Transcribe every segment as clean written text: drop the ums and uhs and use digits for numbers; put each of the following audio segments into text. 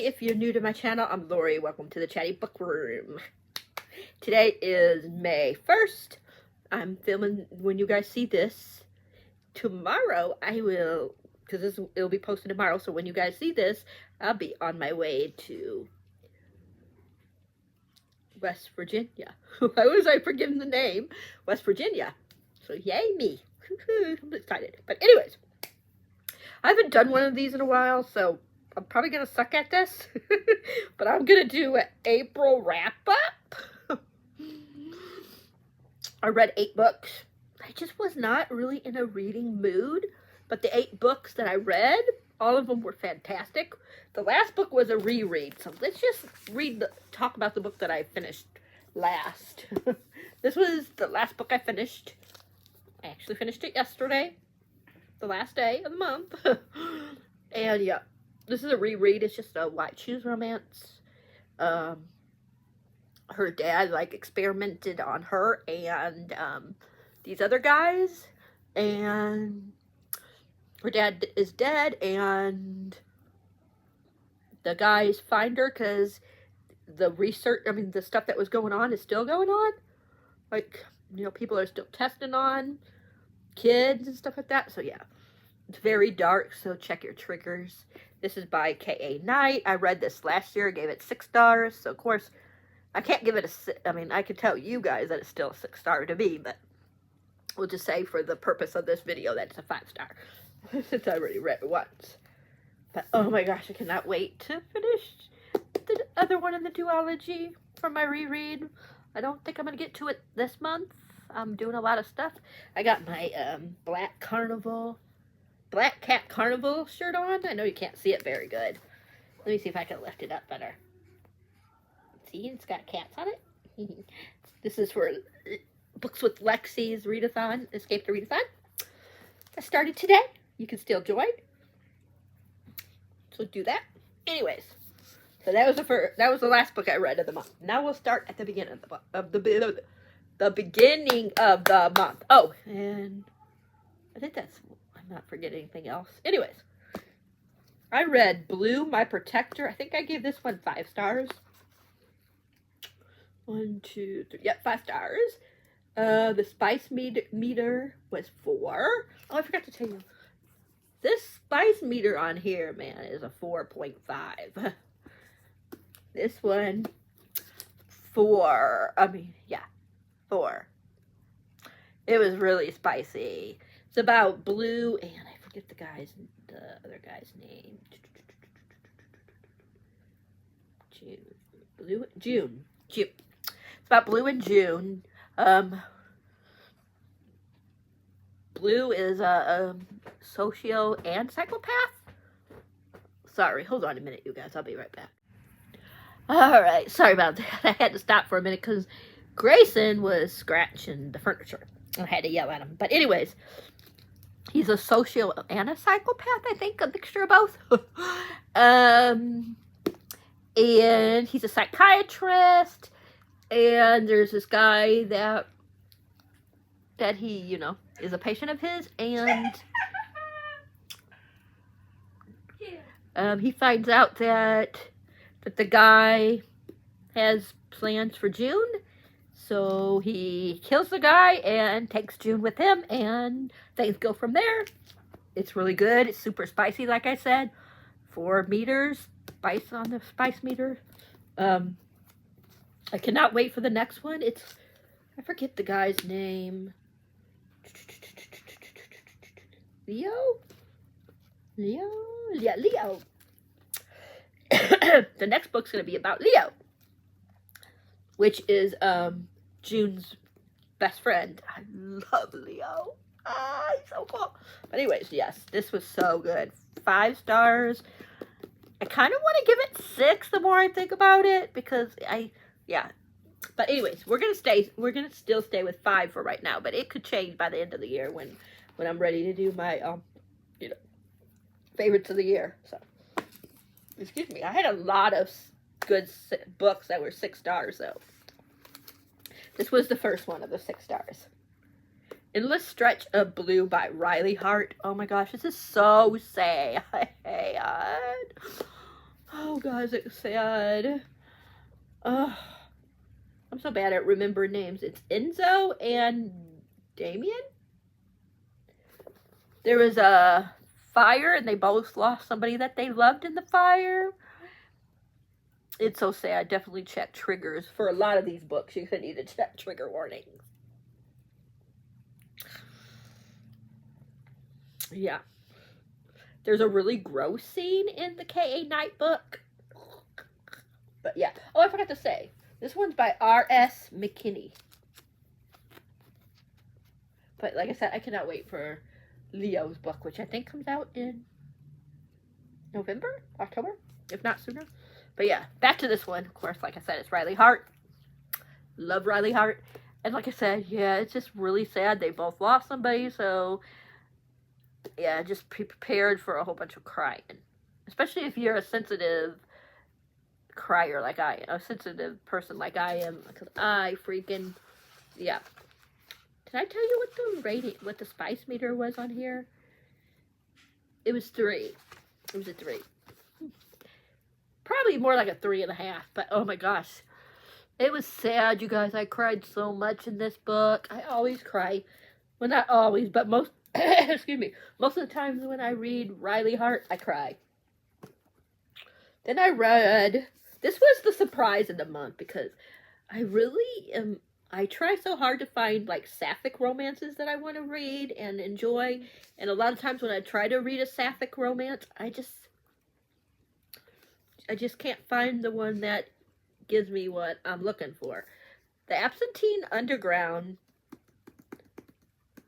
if you're new to my channel, I'm Lori. Welcome to the Chatty Book Room. Today is May 1st. I'm filming when you guys see this. Tomorrow, I will, because it'll be posted tomorrow, so when you guys see this, I'll be on my way to West Virginia. Why was I forgetting the name? West Virginia. So yay me. I'm excited. But anyways, I haven't done one of these in a while, so I'm probably going to suck at this. But I'm going to do an April wrap-up. I read 8 books. I just was not really in a reading mood. But the 8 books that I read, all of them were fantastic. The last book was a reread. So let's just talk about the book that I finished last. This was the last book I finished. I actually finished it yesterday. The last day of the month. And yeah, this is a reread. It's just a white shoes romance. Her dad experimented on her and these other guys, and her dad is dead, and the guys find her because the research, the stuff that was going on is still going on. People are still testing on kids and stuff like that. So yeah, it's very dark, so check your triggers. This is by K.A. Knight. I read this last year, gave it 6 stars, so of course I can't give it I could tell you guys that it's still a 6-star to me, but we'll just say for the purpose of this video that it's a 5-star. Since I already read it once. But oh my gosh, I cannot wait to finish the other one in the duology for my reread. I don't think I'm going to get to it this month. I'm doing a lot of stuff. I got my Black Cat Carnival shirt on. I know you can't see it very good. Let me see if I can lift it up better. See, it's got cats on it. This is for Books with Lexi's readathon, Escape the Readathon. I started today. You can still join. So do that. Anyways, so that was the last book I read of the month. Now we'll start at the beginning of the book, the beginning of the month. Oh, and I think I'm not forgetting anything else. Anyways, I read Blue, My Protector. I think I gave this one 5 stars. 1, 2, 3. Yep, 5 stars. The spice meter was 4. Oh, I forgot to tell you. This spice meter on here, man, is a 4.5. This one, 4. 4. It was really spicy. It's about Blue, and I forget the other guy's name. June. It's about Blue and June. Blue is a socio and psychopath. Sorry, hold on a minute, you guys. I'll be right back. Alright, sorry about that. I had to stop for a minute because Grayson was scratching the furniture. I had to yell at him. But anyways, he's a socio and a psychopath, I think. A mixture of both. And he's a psychiatrist. And there's this guy that he, is a patient of his, and he finds out that the guy has plans for June, so he kills the guy and takes June with him, and things go from there. It's really good. It's super spicy, like I said. 4 meters, spice on the spice meter. I cannot wait for the next one. I forget the guy's name. Leo? Yeah, Leo. The next book's going to be about Leo, which is June's best friend. I love Leo. He's so cool. But anyways, yes, this was so good. 5 stars. I kind of want to give it 6 the more I think about it, because yeah. But anyways, we're gonna still stay with 5 for right now, but it could change by the end of the year when I'm ready to do my favorites of the year. So excuse me, I had a lot of good books that were 6 stars though. This was the first one of the 6 stars. Endless Stretch of Blue by Riley Hart. Oh my gosh, this is so sad. Oh, guys, it's sad. I'm so bad at remembering names. It's Enzo and Damien. There was a fire, and they both lost somebody that they loved in the fire. It's so sad. Definitely check triggers. For a lot of these books, you need to check trigger warnings. Yeah. There's a really gross scene in the K.A. Knight book. But yeah. Oh, I forgot to say. This one's by R.S. McKinney. But like I said, I cannot wait for Leo's book, which I think comes out in November? October? If not sooner. But yeah, back to this one. Of course, like I said, it's Riley Hart. Love Riley Hart. And like I said, yeah, it's just really sad. They both lost somebody, so yeah, just be prepared for a whole bunch of crying. Especially if you're a sensitive crier like I am. A sensitive person like I am. Because I freaking, yeah. Did I tell you what the rating, what the spice meter was on here? It was 3. It was a 3. Probably more like a 3.5, but oh my gosh. It was sad, you guys. I cried so much in this book. I always cry. Well, not always, but most, excuse me, most of the times when I read Riley Hart, I cry. Then I read, this was the surprise of the month because I really am, I try so hard to find like sapphic romances that I want to read and enjoy. And a lot of times when I try to read a sapphic romance, I just can't find the one that gives me what I'm looking for. The Absentine Underground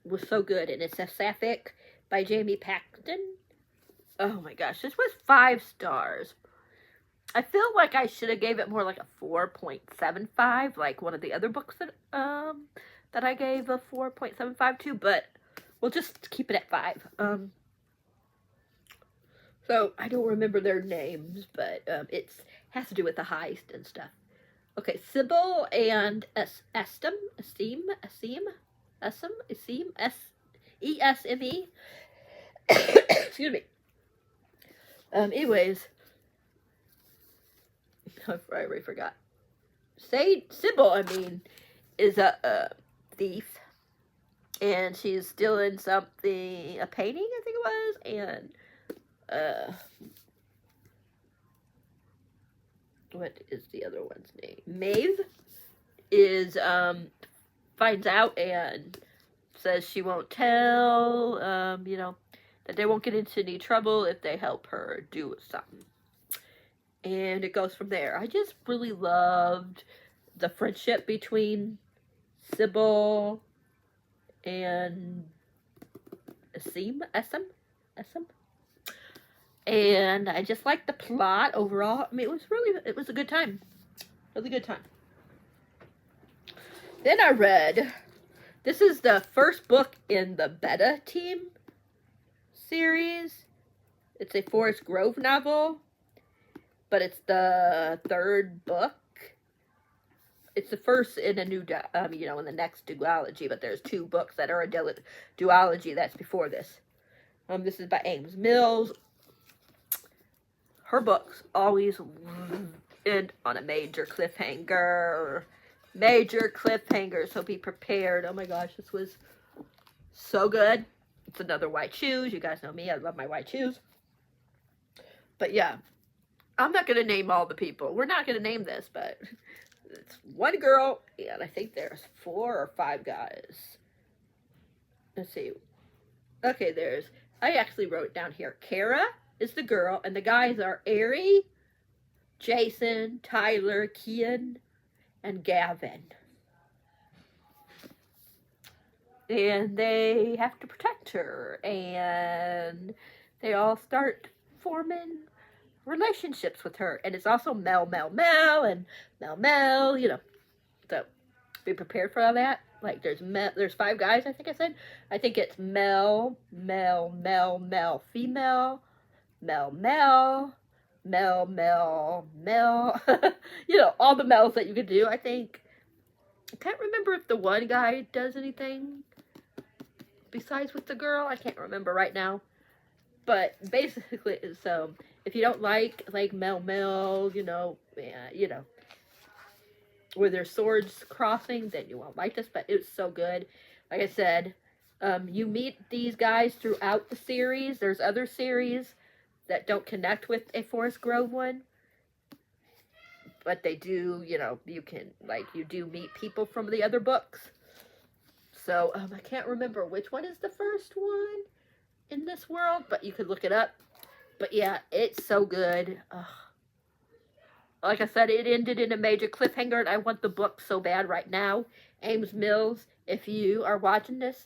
was so good, and it's a sapphic by Jamie Paxton. Oh my gosh, this was 5 stars. I feel like I should have gave it more like a 4.75, like one of the other books that I gave a 4.75 to, but we'll just keep it at 5. So I don't remember their names, but it has to do with the heist and stuff. Okay, Sybil and Esme, E-S-M-E. Excuse me. Anyways, I already forgot. Sybil, I mean, is a thief, and she's stealing something, a painting, I think it was, and what is the other one's name? Maeve is, finds out and says she won't tell, you know, that they won't get into any trouble if they help her do something. And it goes from there. I just really loved the friendship between Sybil and Esme. And I just liked the plot overall. I mean, it was a good time. Really good time. Then I read, this is the first book in the Beta Team series. It's a Forest Grove novel, but it's the 3rd book. It's the first in a new, you know, in the next duology, but there's 2 books that are a duology that's before this. This is by Ames Mills. Her books always end on a major cliffhanger. Major cliffhanger, so be prepared. Oh my gosh, this was so good. It's another White Shoes. You guys know me, I love my White Shoes. But yeah, I'm not going to name all the people. We're not going to name this, but it's one girl, and I think there's 4 or 5 guys. Let's see. Okay, I actually wrote it down here. Kara is the girl, and the guys are Ari, Jason, Tyler, Kian, and Gavin. And they have to protect her, and they all start forming relationships with her. And it's also Mel, and Mel, you know. So, be prepared for all that. Like, there's 5 guys, I think I said. I think it's Mel, female, Mel. You know, all the Mels that you could do, I think. I can't remember if the one guy does anything besides with the girl. I can't remember right now. But basically, so if you don't like Mel Mel, where there's swords crossing, then you won't like this, but it's so good. Like I said, you meet these guys throughout the series. There's other series that don't connect with a Forest Grove one, but they do, you can, you do meet people from the other books. So, I can't remember which one is the first one in this world, but you could look it up. But yeah, it's so good. Like I said, it ended in a major cliffhanger, and I want the book so bad right now. Ames Mills, if you are watching this,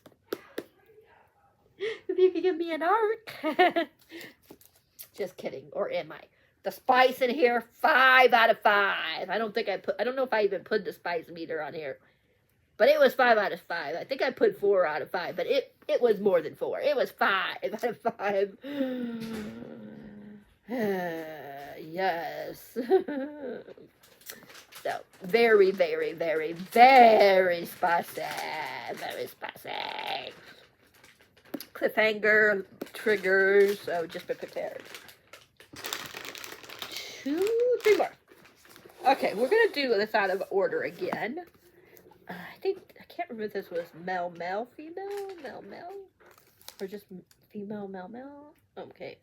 if you could give me an arc. Just kidding, or am I? The spice in here, 5 out of 5. I don't know if I even put the spice meter on here. But it was 5 out of 5. I think I put 4 out of 5, but it was more than 4. It was 5 out of 5. Yes. So, very, very, very, very spicy. Very spicy. Cliffhanger, triggers, so just be prepared. 2, 3 more. Okay, we're going to do this out of order again. I can't remember if this was Mel female, or just female Mel. Okay.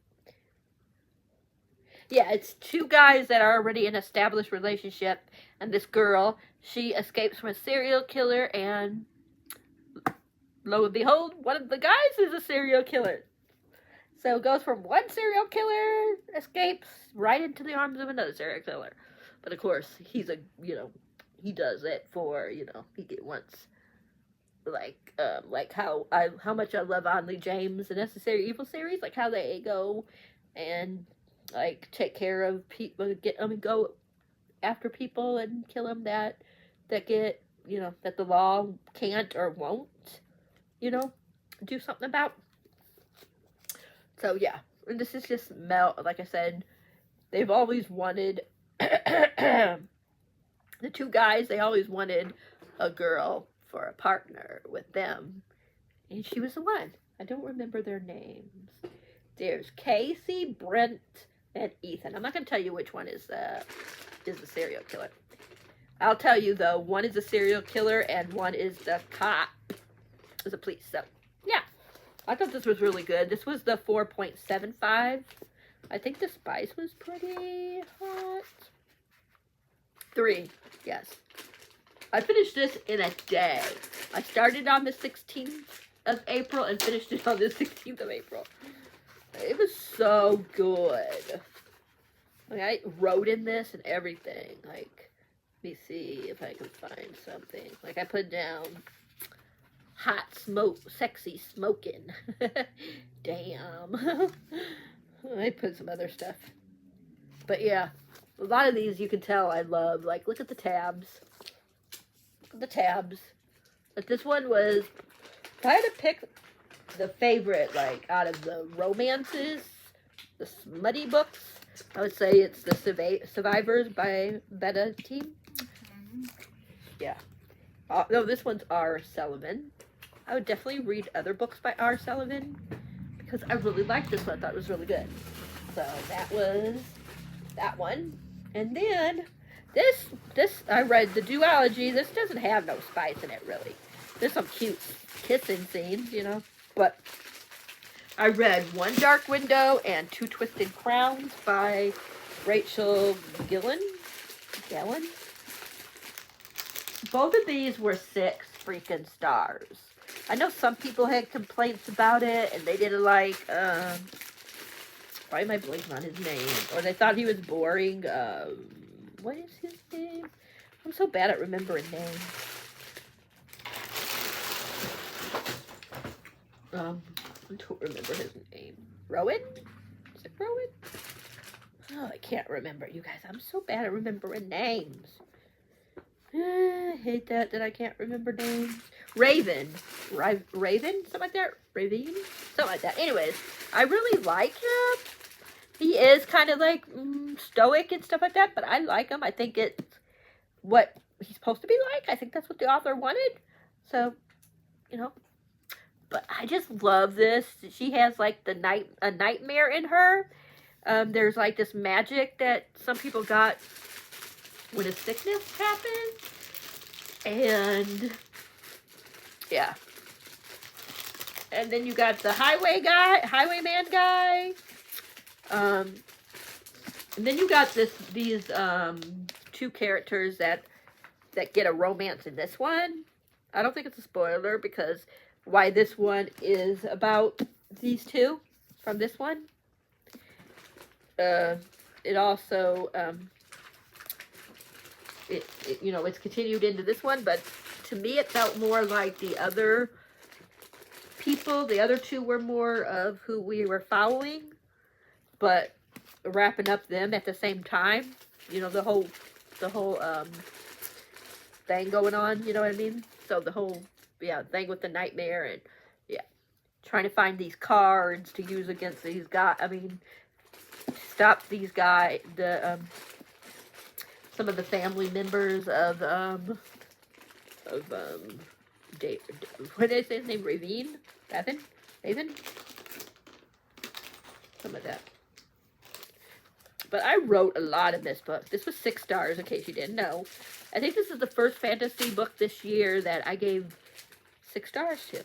Yeah, it's 2 guys that are already in an established relationship, and this girl, she escapes from a serial killer, and lo and behold, one of the guys is a serial killer. So it goes from one serial killer, escapes, right into the arms of another serial killer. But of course, he's he does it for, he wants, like how much I love Onley James, the Necessary Evil series, like how they go and, take care of people, go after people and kill them that get, that the law can't or won't, do something about. So, yeah, and this is just Mel, like I said, they've always wanted, the 2 guys, they always wanted a girl for a partner with them, and she was the one. I don't remember their names. There's Casey, Brent, and Ethan. I'm not going to tell you which one is the serial killer. I'll tell you, though, one is a serial killer, and one is the cop, is a police, so, yeah. I thought this was really good. This was the 4.75. I think the spice was pretty hot. 3, yes. I finished this in a day. I started on the 16th of April and finished it on the 16th of April. It was so good. I wrote in this and everything. Let me see if I can find something. I put down hot smoke, sexy smoking. Damn. I put some other stuff. But yeah, a lot of these you can tell I love. Look at the tabs. Look at the tabs. But this one was, if I had to pick the favorite, out of the romances, the smutty books, I would say it's the Survivors by Betta Team. Yeah. No, this one's R. Sullivan. I would definitely read other books by R. Sullivan because I really liked this one. I thought it was really good. So that was that one. And then this I read the duology. This doesn't have no spice in it, really. There's some cute kissing scenes, But I read One Dark Window and Two Twisted Crowns by Rachel Gillen. Both of these were 6 freaking stars. I know some people had complaints about it, and they didn't like, why am I blanking on his name? Or they thought he was boring. What is his name? I'm so bad at remembering names. I don't remember his name. Rowan? Is it Rowan? Oh, I can't remember. You guys, I'm so bad at remembering names. I hate that I can't remember names. Raven? Something like that? Raven? Something like that. Anyways, I really like him. He is kind of stoic and stuff like that, but I like him. I think it's what he's supposed to be like. I think that's what the author wanted. So, But I just love this. She has a nightmare in her. There's like this magic that some people got when a sickness happened. And yeah. And then you got the highwayman guy. And then you got these two characters that get a romance in this one. I don't think it's a spoiler because why this one is about these two from this one. It also you know, it's continued into this one, but to me it felt more like the other people. The other two were more of who we were following, but wrapping up them at the same time. You know, the whole thing going on, you know what I mean? So the whole, yeah, thing with the nightmare and, yeah, trying to find these cards to use against these guys. I mean, stop these guys, some of the family members of what did I say his name? Raven? Some of that. But I wrote a lot in this book. This was 6 stars, in case you didn't know. I think this is the first fantasy book this year that I gave 6 stars to.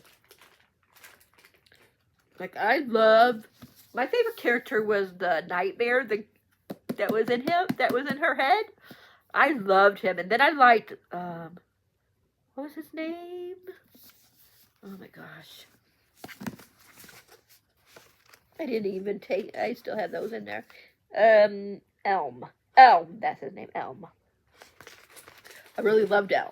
Like, my favorite character was the nightmare that was in her head. I loved him. And then I liked, what was his name? Oh my gosh. I still have those in there. Elm, that's his name, Elm. I really loved Elm.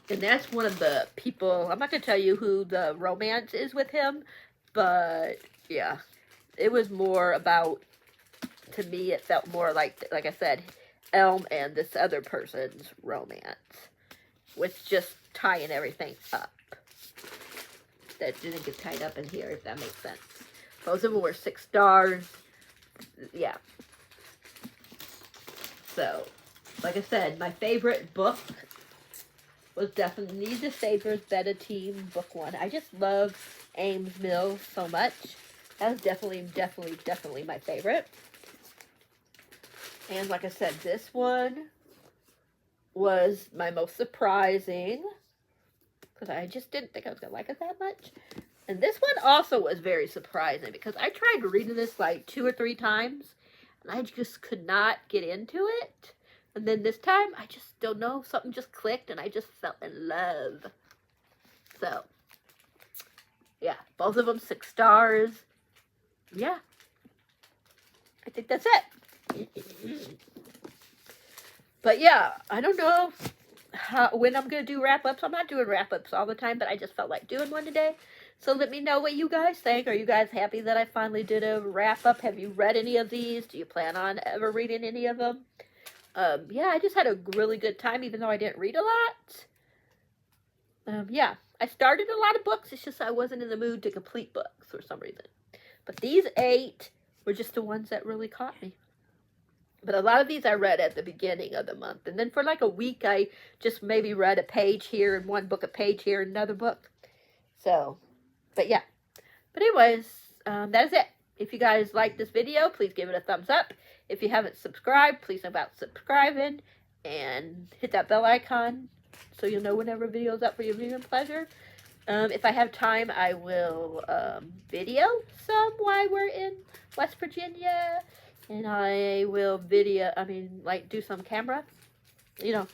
And that's one of the people, I'm not going to tell you who the romance is with him, but yeah, it was more about, to me, it felt more like I said, Elm and this other person's romance, with just tying everything up. That didn't get tied up in here, if that makes sense. Both of them were 6 stars. Yeah. So, like I said, my favorite book was definitely the Saber's Beta Team book 1. I just love Ames Mills so much. That was definitely my favorite. And like I said, this one was my most surprising, because I just didn't think I was going to like it that much. And this one also was very surprising, because I tried reading this like 2 or 3 times, and I just could not get into it. And then this time, I just don't know, something just clicked, and I just fell in love. So, yeah, both of them 6 stars. Yeah, I think that's it. But yeah, I don't know when I'm going to do wrap-ups. I'm not doing wrap-ups all the time, but I just felt like doing one today. So let me know what you guys think. Are you guys happy that I finally did a wrap-up? Have you read any of these? Do you plan on ever reading any of them? Yeah, I just had a really good time, even though I didn't read a lot. Yeah, I started a lot of books. It's just I wasn't in the mood to complete books for some reason. But these 8 were just the ones that really caught me. But a lot of these I read at the beginning of the month. And then for like a week, I just maybe read a page here and one book, a page here, and another book. So, but yeah. But anyways, that is it. If you guys like this video, please give it a thumbs up. If you haven't subscribed, please think about subscribing. And hit that bell icon so you'll know whenever a video is up for your viewing pleasure. If I have time, I will video some while we're in West Virginia. And I will do some camera,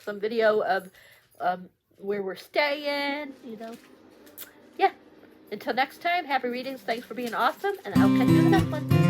some video of where we're staying, Yeah. Until next time, happy readings. Thanks for being awesome. And I'll catch you in the next one.